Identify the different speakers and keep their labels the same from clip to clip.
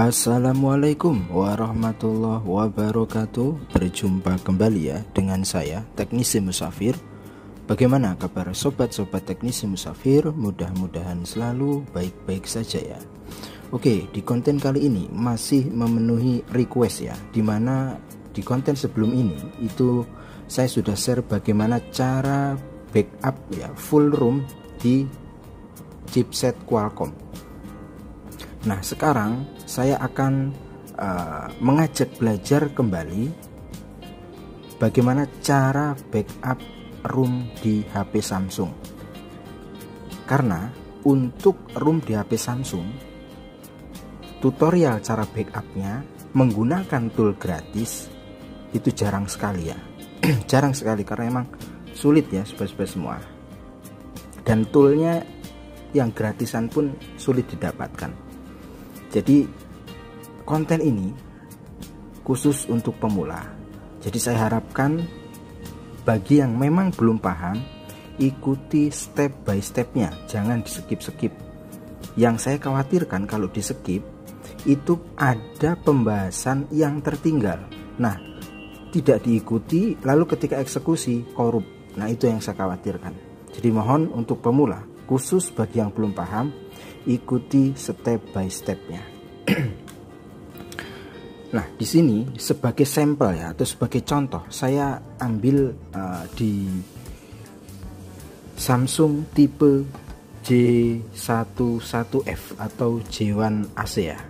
Speaker 1: Assalamualaikum warahmatullahi wabarakatuh. Berjumpa kembali ya dengan saya Teknisi Musafir. Bagaimana kabar sobat-sobat Teknisi Musafir? Mudah-mudahan selalu baik-baik saja ya. Oke, di konten kali ini masih memenuhi request ya, dimana di konten sebelum ini itu saya sudah share bagaimana cara backup ya full ROM di chipset Qualcomm. Nah, sekarang saya akan mengajak belajar kembali bagaimana cara backup ROM di HP Samsung. Karena untuk ROM di HP Samsung, tutorial cara backupnya menggunakan tool gratis itu jarang sekali ya. Jarang sekali karena emang sulit ya sobat-sobat semua. Dan toolnya yang gratisan pun sulit didapatkan. Jadi konten ini khusus untuk pemula. Jadi saya harapkan bagi yang memang belum paham, ikuti step by stepnya, jangan di skip-skip. Yang saya khawatirkan kalau di skip itu ada pembahasan yang tertinggal. Nah, tidak diikuti lalu ketika eksekusi korup. Nah, itu yang saya khawatirkan. Jadi mohon untuk pemula, khusus bagi yang belum paham, ikuti step by stepnya. Nah, di sini sebagai sampel ya atau sebagai contoh saya ambil di Samsung tipe J11F atau J1 AC ya.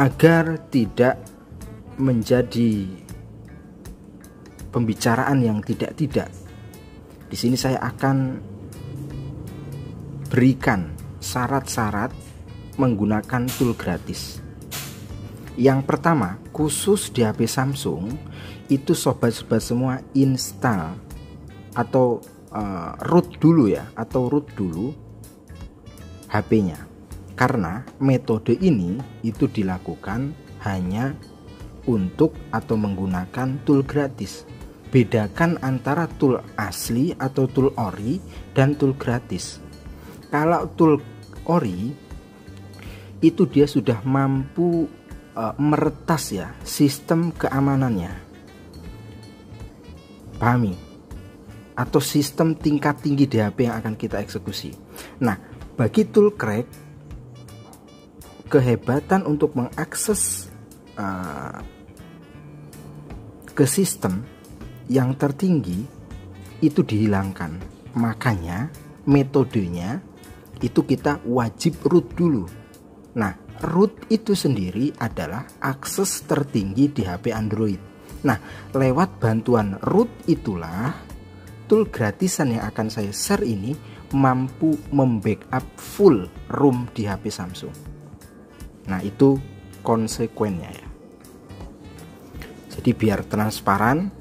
Speaker 1: Agar tidak menjadi pembicaraan yang tidak-tidak, di sini saya akan berikan syarat-syarat menggunakan tool gratis. Yang pertama, khusus di HP Samsung itu sobat-sobat semua install atau root dulu ya, atau root dulu HP-nya. Karena metode ini itu dilakukan hanya untuk atau menggunakan tool gratis. Bedakan antara tool asli atau tool ori dan tool gratis. Kalau tool ori itu dia sudah mampu meretas ya sistem keamanannya, pahami, atau sistem tingkat tinggi di HP yang akan kita eksekusi. Nah, bagi tool crack, kehebatan untuk mengakses ke sistem yang tertinggi itu dihilangkan. Makanya metodenya itu kita wajib root dulu. Nah, root itu sendiri adalah akses tertinggi di HP Android. Nah, lewat bantuan root itulah tool gratisan yang akan saya share ini mampu membackup full ROM di HP Samsung. Nah, itu konsekuennya ya. Jadi biar transparan,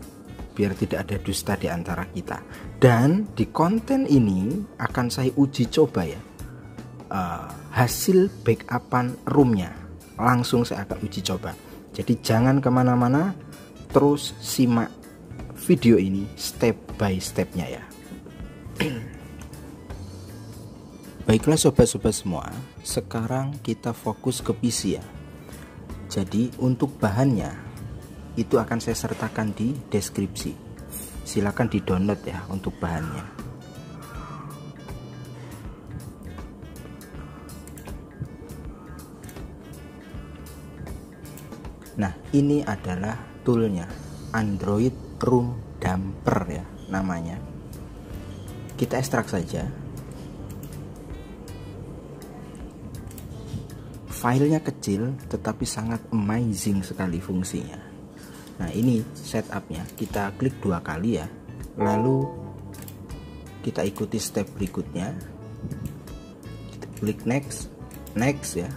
Speaker 1: biar tidak ada dusta di antara kita. Dan di konten ini akan saya uji coba ya hasil backupan ROM-nya. Langsung saya akan uji coba. Jadi jangan kemana-mana, terus simak video ini step by stepnya ya. Baiklah sobat-sobat semua, sekarang kita fokus ke PC ya. Jadi untuk bahannya itu akan saya sertakan di deskripsi. Silakan di download ya untuk bahannya. Nah, ini adalah toolnya, Android ROM Dumper ya namanya. Kita ekstrak saja. Filenya kecil tetapi sangat amazing sekali fungsinya. Nah, ini setupnya. Kita klik 2 kali ya. Lalu kita ikuti step berikutnya. Kita klik next, next ya.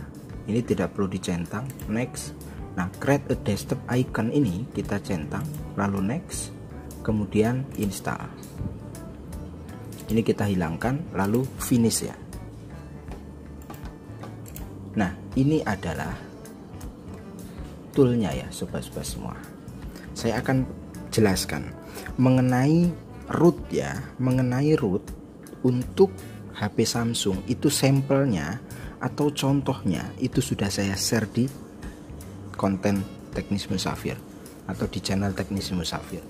Speaker 1: Ini tidak perlu dicentang, next. Nah, create a desktop icon ini kita centang, lalu next, kemudian install. Ini kita hilangkan, lalu finish ya. Nah, ini adalah toolnya ya sobat-sobat semua. Saya akan jelaskan mengenai root ya, mengenai root untuk HP Samsung itu sampelnya atau contohnya itu sudah saya share di konten Teknis Musafir atau di channel Teknis Musafir.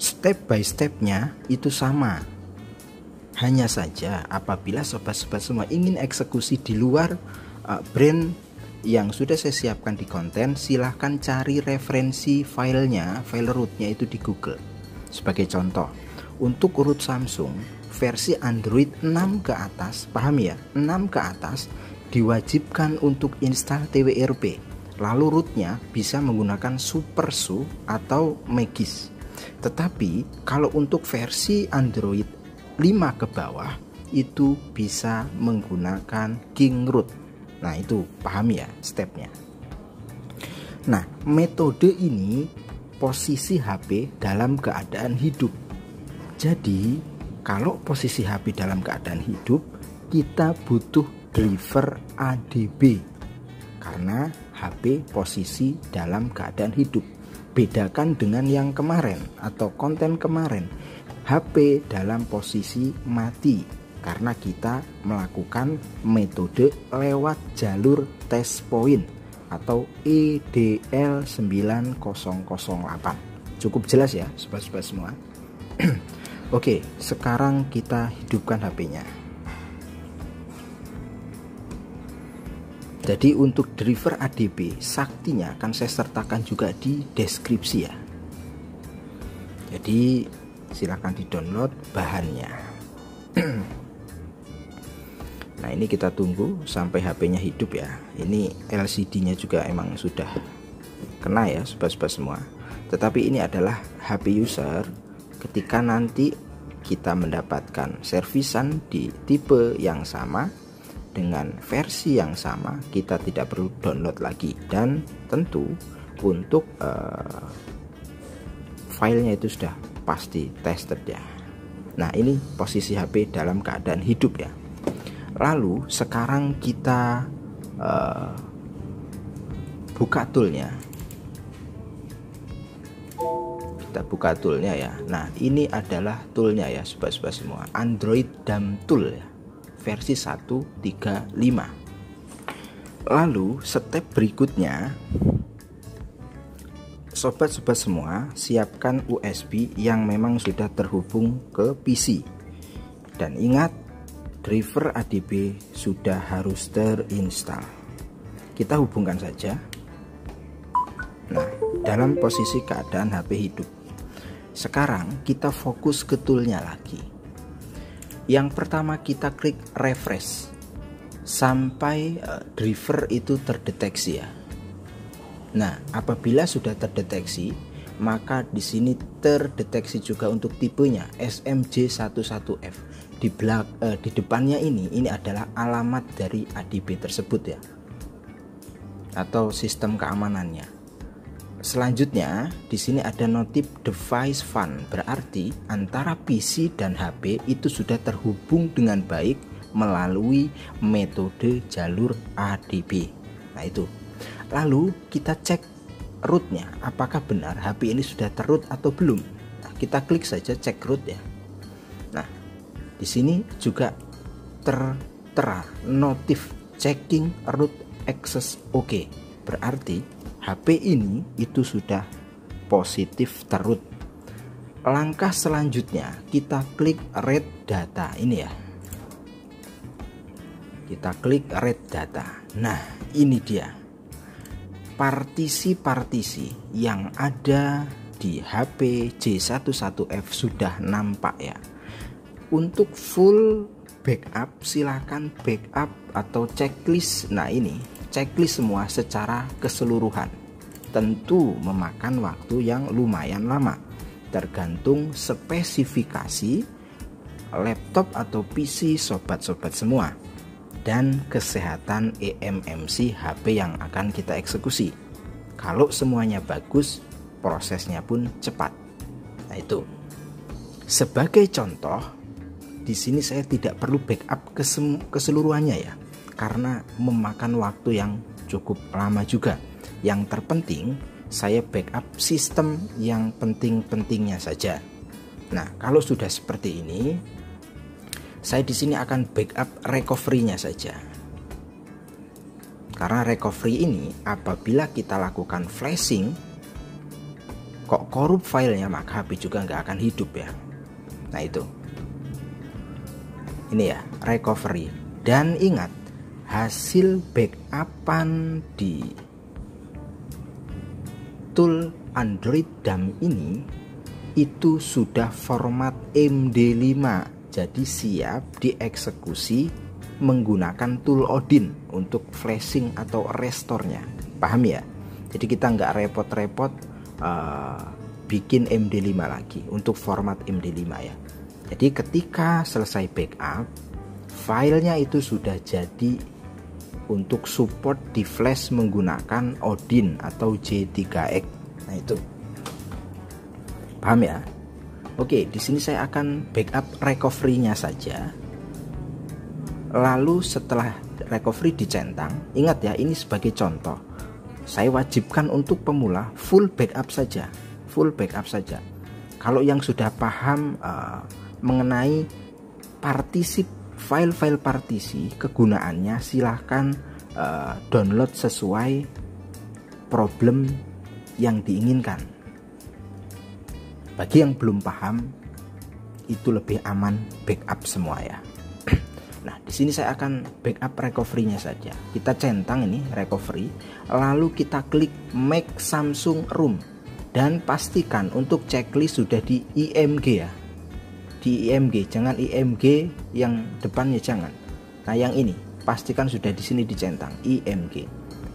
Speaker 1: Step by stepnya itu sama. Hanya saja apabila sobat-sobat semua ingin eksekusi di luar brand yang sudah saya siapkan di konten, silahkan cari referensi filenya, file rootnya itu di Google. Sebagai contoh, untuk root Samsung versi Android 6 ke atas, paham ya, 6 ke atas diwajibkan untuk install TWRP. Lalu rootnya bisa menggunakan SuperSU atau Magis. Tetapi kalau untuk versi Android 5 ke bawah itu bisa menggunakan King Root. Nah itu paham ya stepnya. Nah metode ini posisi HP dalam keadaan hidup. Jadi kalau posisi HP dalam keadaan hidup, kita butuh driver ADB karena HP posisi dalam keadaan hidup. Bedakan dengan yang kemarin atau konten kemarin, HP dalam posisi mati karena kita melakukan metode lewat jalur test point atau EDL 9008. Cukup jelas ya sobat-sobat semua. Oke, sekarang kita hidupkan HP-nya. Jadi untuk driver ADB saktinya akan saya sertakan juga di deskripsi ya. Jadi silakan di-download bahannya. Nah ini kita tunggu sampai HP-nya hidup ya. Ini LCD-nya juga emang sudah kena ya sobat-sobat semua. Tetapi ini adalah HP user. Ketika nanti kita mendapatkan servisan di tipe yang sama dengan versi yang sama, kita tidak perlu download lagi. Dan tentu untuk filenya itu sudah pasti tested ya. Nah ini posisi HP dalam keadaan hidup ya. Lalu sekarang kita buka toolnya. Kita buka toolnya ya. Nah ini adalah toolnya ya sobat-sobat semua, Android DAM Tool ya, versi 1.3.5. Lalu step berikutnya, sobat-sobat semua siapkan USB yang memang sudah terhubung ke PC. Dan ingat, driver ADB sudah harus terinstall. Kita hubungkan saja. Nah, dalam posisi keadaan HP hidup. Sekarang kita fokus ke toolnya lagi. Yang pertama kita klik refresh sampai driver itu terdeteksi ya. Nah, apabila sudah terdeteksi, maka di sini terdeteksi juga untuk tipenya SMJ11F. Di depannya ini adalah alamat dari ADB tersebut ya, atau sistem keamanannya. Selanjutnya di sini ada notif device fun, berarti antara PC dan HP itu sudah terhubung dengan baik melalui metode jalur ADB. Nah itu. Lalu kita cek rootnya, apakah benar HP ini sudah terroot atau belum. Nah, kita klik saja cek root ya. Nah di sini juga tertera notif checking root access OK. Berarti HP ini itu sudah positif terroot. Langkah selanjutnya kita klik read data ini ya. Kita klik read data. Nah, ini dia. Partisi-partisi yang ada di HP J11F sudah nampak ya. Untuk full backup silahkan backup atau checklist. Nah ini checklist semua secara keseluruhan. Tentu memakan waktu yang lumayan lama, tergantung spesifikasi laptop atau PC sobat-sobat semua dan kesehatan eMMC HP yang akan kita eksekusi. Kalau semuanya bagus, prosesnya pun cepat. Nah itu. Sebagai contoh, di sini saya tidak perlu backup keseluruhannya ya, karena memakan waktu yang cukup lama juga. Yang terpenting saya backup sistem yang penting-pentingnya saja. Nah, kalau sudah seperti ini, saya di sini akan backup recovery-nya saja. Karena recovery ini apabila kita lakukan flashing kok korup filenya, maka HP juga nggak akan hidup ya. Nah itu, ini ya recovery. Dan ingat, hasil backupan di tool Android dump ini itu sudah format MD5, jadi siap dieksekusi menggunakan tool Odin untuk flashing atau restore-nya. Paham ya? Jadi kita nggak repot-repot bikin MD5 lagi untuk format MD5 ya. Jadi ketika selesai backup, filenya itu sudah jadi untuk support di flash menggunakan Odin atau J3X. Nah itu, paham ya? Oke, di sini saya akan backup recovery-nya saja. Lalu setelah recovery dicentang, ingat ya, ini sebagai contoh. Saya wajibkan untuk pemula full backup saja, full backup saja. Kalau yang sudah paham mengenai partisi, file-file partisi, kegunaannya, silahkan download sesuai problem yang diinginkan. Bagi yang belum paham, itu lebih aman backup semua ya. Nah, di sini saya akan backup recovery-nya saja. Kita centang ini recovery, lalu kita klik make Samsung room dan pastikan untuk checklist sudah di IMG ya. Di IMG, jangan IMG yang depannya jangan. Nah, yang ini pastikan sudah di sini dicentang IMG.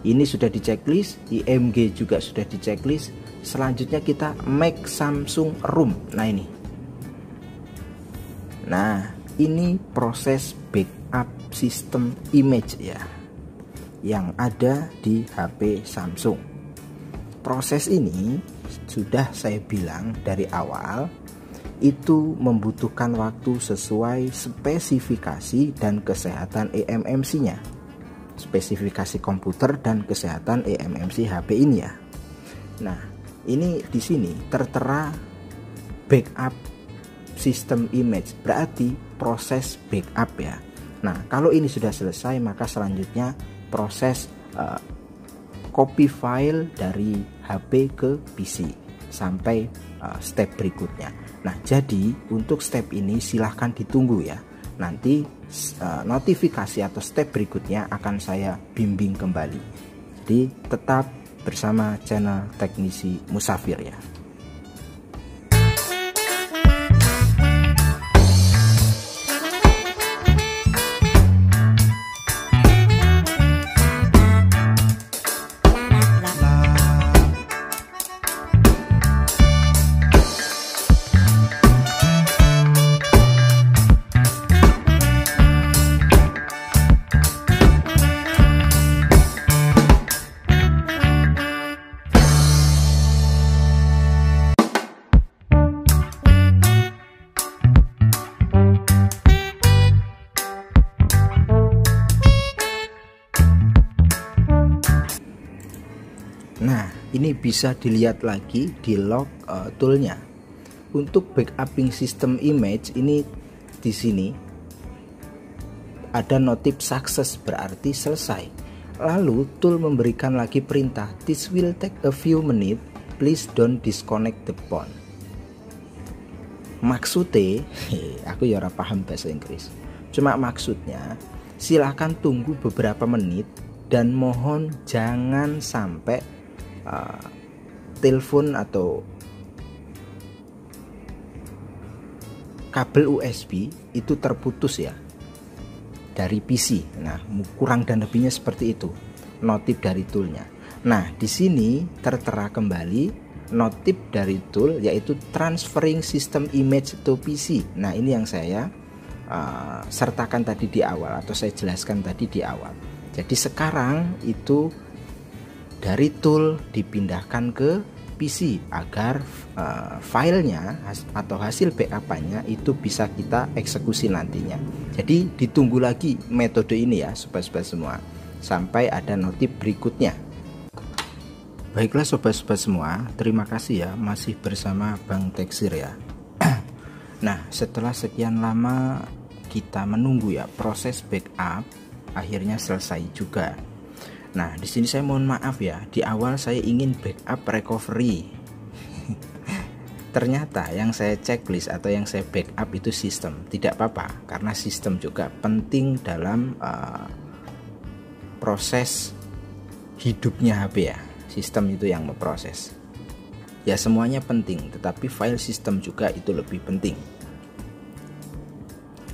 Speaker 1: Ini sudah di checklist, IMG juga sudah di checklist. Selanjutnya kita make Samsung room. Nah, ini. Nah, ini proses backup sistem image ya yang ada di HP Samsung. Proses ini sudah saya bilang dari awal, itu membutuhkan waktu sesuai spesifikasi dan kesehatan eMMC-nya. Spesifikasi komputer dan kesehatan eMMC HP ini ya. Nah, ini di sini tertera backup sistem image, berarti proses backup ya. Nah, kalau ini sudah selesai, maka selanjutnya proses copy file dari HP ke PC sampai step berikutnya. Nah, jadi untuk step ini silahkan ditunggu ya. Nanti notifikasi atau step berikutnya akan saya bimbing kembali. Jadi tetap bersama channel Teknisi Musafir ya. Nah, ini bisa dilihat lagi di log toolnya. Untuk backupping sistem image ini di sini ada notif success, berarti selesai. Lalu tool memberikan lagi perintah, this will take a few minutes, please don't disconnect the phone. Maksudnya, aku ya ora paham bahasa Inggris. Cuma maksudnya, silahkan tunggu beberapa menit dan mohon jangan sampai telepon atau kabel USB itu terputus ya dari PC. Nah, kurang dan lebihnya seperti itu notif dari toolnya. Nah, di sini tertera kembali notif dari tool, yaitu transferring system image to PC. Nah, ini yang saya sertakan tadi di awal, atau saya jelaskan tadi di awal. Jadi sekarang itu dari tool dipindahkan ke PC agar filenya atau hasil backupannya itu bisa kita eksekusi nantinya. Jadi ditunggu lagi metode ini ya sobat-sobat semua sampai ada notif berikutnya. Baiklah sobat-sobat semua, terima kasih ya masih bersama Bang Teksir ya. Nah, setelah sekian lama kita menunggu ya proses backup akhirnya selesai juga. Nah, di sini saya mohon maaf ya, di awal saya ingin backup recovery. Ternyata yang saya checklist atau yang saya backup itu sistem. Tidak apa-apa, karena sistem juga penting dalam proses hidupnya HP ya. Sistem itu yang memproses. Ya semuanya penting, tetapi file system juga itu lebih penting.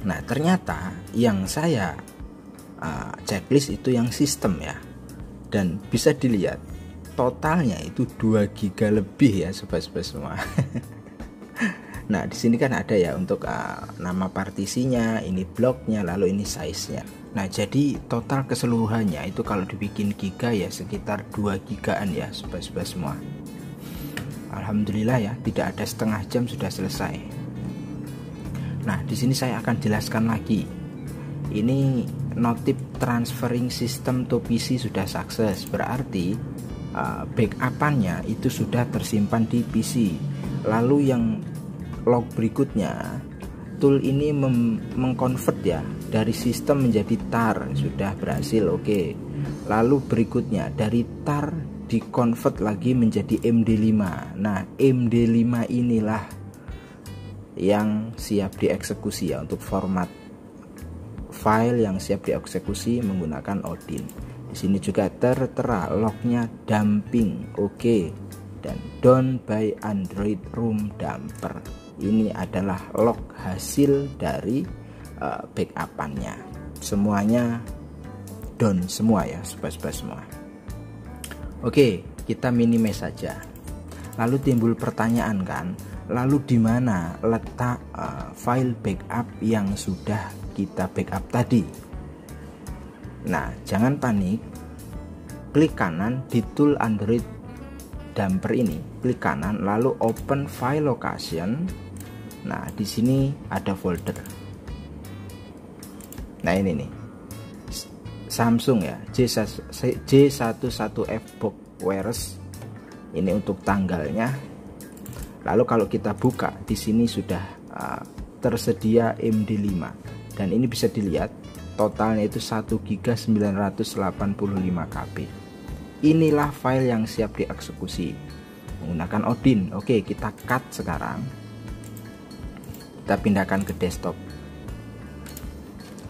Speaker 1: Nah, ternyata yang saya checklist itu yang sistem ya. Dan bisa dilihat totalnya itu 2 GB lebih ya sobat-sobat semua. Nah, di sini kan ada ya untuk nama partisinya, ini bloknya, lalu ini size-nya. Nah, jadi total keseluruhannya itu kalau dibikin giga ya sekitar 2 gigaan ya sobat-sobat semua. Alhamdulillah ya, tidak ada setengah jam sudah selesai. Nah, di sini saya akan jelaskan lagi. Ini notif transferring system to PC sudah sukses, berarti backupannya itu sudah tersimpan di PC. Lalu yang log berikutnya, tool ini mengkonvert ya dari sistem menjadi tar, sudah berhasil, oke. Lalu berikutnya dari tar dikonvert lagi menjadi MD5. Nah, MD5 inilah yang siap dieksekusi ya, untuk format file yang siap dieksekusi menggunakan Odin. Di sini juga tertera lognya dumping, oke. Dan done by Android Room Dumper. Ini adalah log hasil dari backupannya. Semuanya done semua ya, sobat-sobat semua. Oke, kita minimize saja. Lalu timbul pertanyaan kan, lalu di mana letak file backup yang sudah kita backup tadi? Nah, jangan panik. Klik kanan di tool Android Dumper ini, klik kanan lalu open file location. Nah, di sini ada folder. Nah, ini nih. Samsung ya, J11F box virus. Ini untuk tanggalnya. Lalu kalau kita buka di sini sudah tersedia MD5 dan ini bisa dilihat totalnya itu 1 GB 985 KB. Inilah file yang siap dieksekusi menggunakan Odin. Oke, kita cut sekarang. Kita pindahkan ke desktop.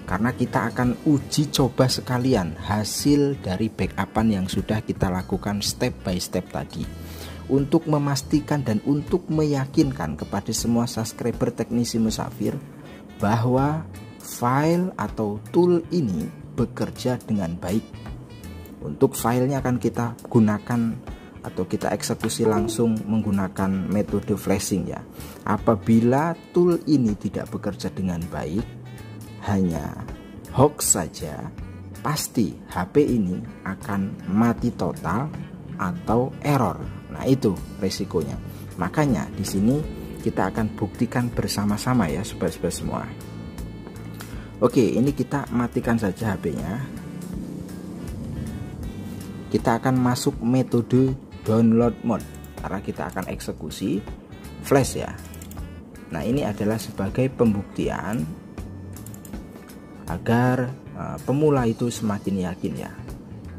Speaker 1: Karena kita akan uji coba sekalian hasil dari backupan yang sudah kita lakukan step by step tadi, untuk memastikan dan untuk meyakinkan kepada semua subscriber Teknisi Musafir bahwa file atau tool ini bekerja dengan baik. Untuk filenya akan kita gunakan atau kita eksekusi langsung menggunakan metode flashing ya. Apabila tool ini tidak bekerja dengan baik, hanya hoax saja, pasti HP ini akan mati total atau error. Nah, itu resikonya. Makanya di sini kita akan buktikan bersama-sama ya sobat-sobat semua. Oke, ini kita matikan saja HP-nya. Kita akan masuk metode download mode karena kita akan eksekusi flash ya. Nah, ini adalah sebagai pembuktian agar pemula itu semakin yakin ya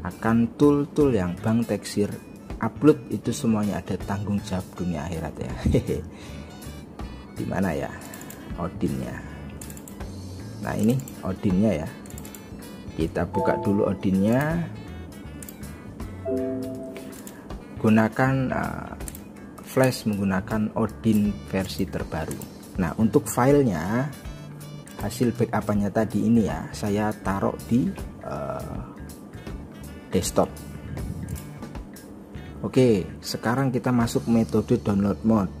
Speaker 1: akan tool-tool yang Bang Teksir upload itu semuanya ada tanggung jawab dunia akhirat ya. Dimana ya Odinnya? Nah, ini Odinnya ya. Kita buka dulu Odinnya. Gunakan flash menggunakan Odin versi terbaru. Nah, untuk filenya hasil backupannya tadi ini ya, saya taruh di desktop. Oke, sekarang kita masuk metode download mode.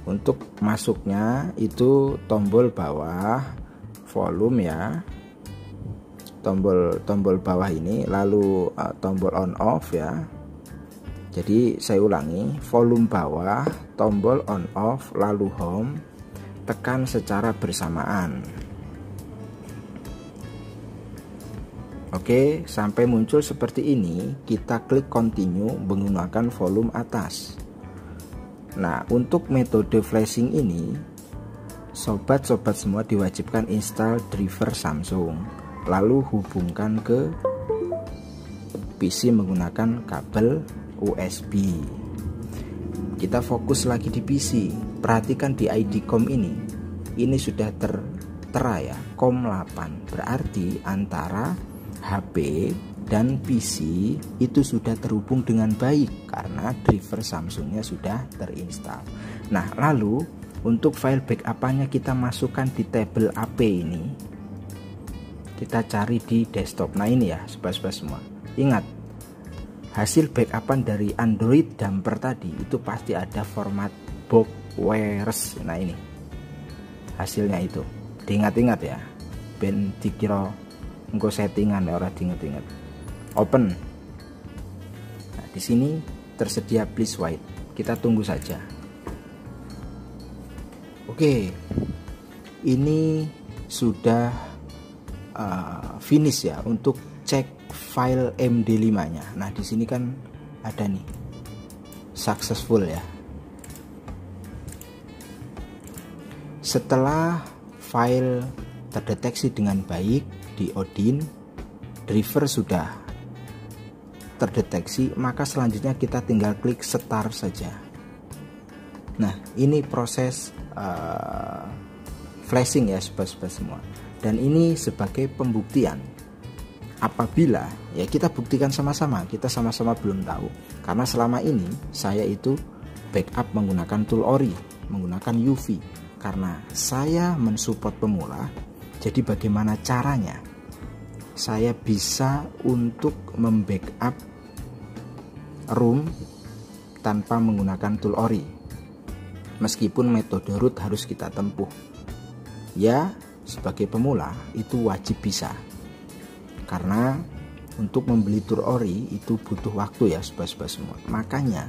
Speaker 1: Untuk masuknya itu tombol bawah volume ya, tombol bawah ini, lalu tombol on off ya. Jadi saya ulangi, volume bawah, tombol on off, lalu home, tekan secara bersamaan. Oke, sampai muncul seperti ini, kita klik continue menggunakan volume atas. Nah, untuk metode flashing ini, sobat-sobat semua diwajibkan install driver Samsung, lalu hubungkan ke PC menggunakan kabel USB. Kita fokus lagi di PC. Perhatikan di ID COM ini sudah tertera ya, COM 8. Berarti antara HP dan PC itu sudah terhubung dengan baik karena driver Samsungnya sudah terinstal. Nah, lalu untuk file backup-nya kita masukkan di tabel AP ini. Kita cari di desktop. Nah ini ya sobat-sobat semua. Ingat, hasil backup dari Android Dumper tadi itu pasti ada format boxwares. Nah ini hasilnya itu. Diingat-ingat ya. Ben dikira engko settingan ya, ora diinget-inget. Open. Nah, di sini tersedia please wait. Kita tunggu saja. Oke. Ini sudah finish ya untuk cek file MD5-nya. Nah, di sini kan ada nih successful ya. Setelah file terdeteksi dengan baik di Odin, driver sudah terdeteksi, maka selanjutnya kita tinggal klik start saja. Nah, ini proses flashing ya sobat-sobat semua. Dan ini sebagai pembuktian. Apabila ya kita buktikan sama-sama, kita sama-sama belum tahu. Karena selama ini saya itu backup menggunakan tool Ori, menggunakan UV. Karena saya mensupport pemula, jadi bagaimana caranya saya bisa untuk membackup ROM tanpa menggunakan tool Ori, meskipun metode root harus kita tempuh. Ya, sebagai pemula itu wajib bisa, karena untuk membeli tool Ori itu butuh waktu ya sobat-sobat semua. Makanya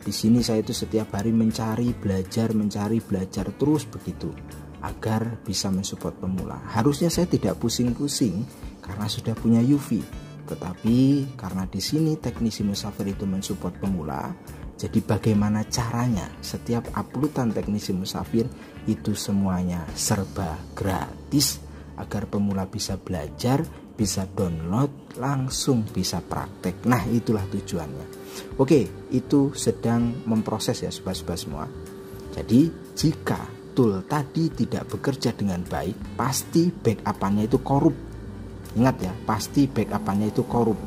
Speaker 1: di sini saya itu setiap hari mencari belajar terus begitu agar bisa mensupport pemula. Harusnya saya tidak pusing-pusing karena sudah punya UV, tetapi karena di sini teknisi musafir itu mensupport pemula, jadi bagaimana caranya setiap uploadan teknisi musafir itu semuanya serba gratis agar pemula bisa belajar, bisa download, langsung bisa praktek. Nah, itulah tujuannya. Oke, itu sedang memproses ya sobat-sobat semua. Jadi jika tool tadi tidak bekerja dengan baik, pasti backup-nya itu korup. Ingat ya, pasti backup-nya itu korup.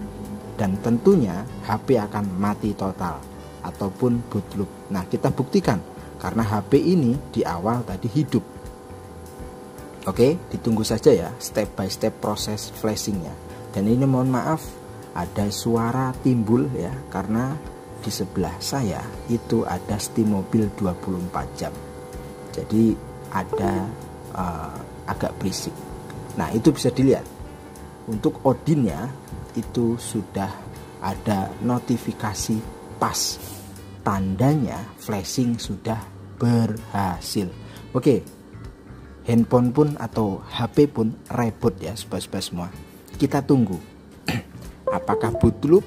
Speaker 1: Dan tentunya HP akan mati total ataupun boot loop. Nah, kita buktikan karena HP ini di awal tadi hidup. Oke, ditunggu saja ya step by step proses flashingnya. Dan ini mohon maaf ada suara timbul ya, karena di sebelah saya itu ada steam mobil 24 jam. Jadi ada agak berisik. Nah, itu bisa dilihat. Untuk Odinnya itu sudah ada notifikasi pas. Tandanya flashing sudah berhasil. Oke. Handphone pun atau HP pun reboot ya sobat-sobat semua. Kita tunggu apakah boot loop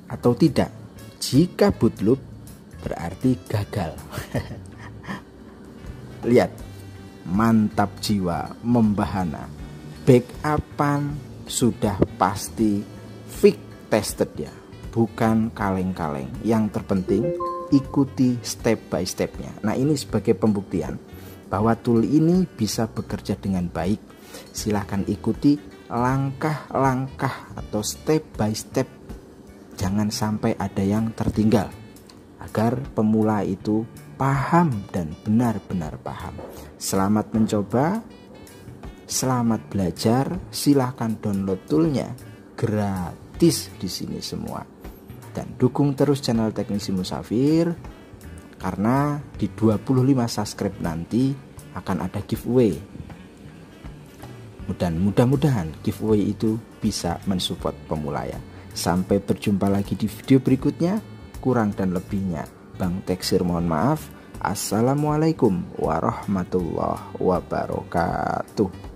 Speaker 1: atau tidak. Jika boot loop berarti gagal. Lihat, mantap jiwa membahana. Backupan sudah pasti fix tested ya, bukan kaleng-kaleng. Yang terpenting ikuti step by stepnya. Nah, ini sebagai pembuktian bahwa tool ini bisa bekerja dengan baik. Silahkan ikuti langkah-langkah atau step by step. Jangan sampai ada yang tertinggal, agar pemula itu paham dan benar-benar paham. Selamat mencoba, selamat belajar. Silahkan download toolnya gratis di sini semua. Dan dukung terus channel Teknisi Musafir, karena di 25 subscribe nanti akan ada giveaway. Dan mudah-mudahan giveaway itu bisa mensupport pemula ya. Sampai berjumpa lagi di video berikutnya. Kurang dan lebihnya Bang Teksir mohon maaf. Assalamualaikum warahmatullahi wabarakatuh.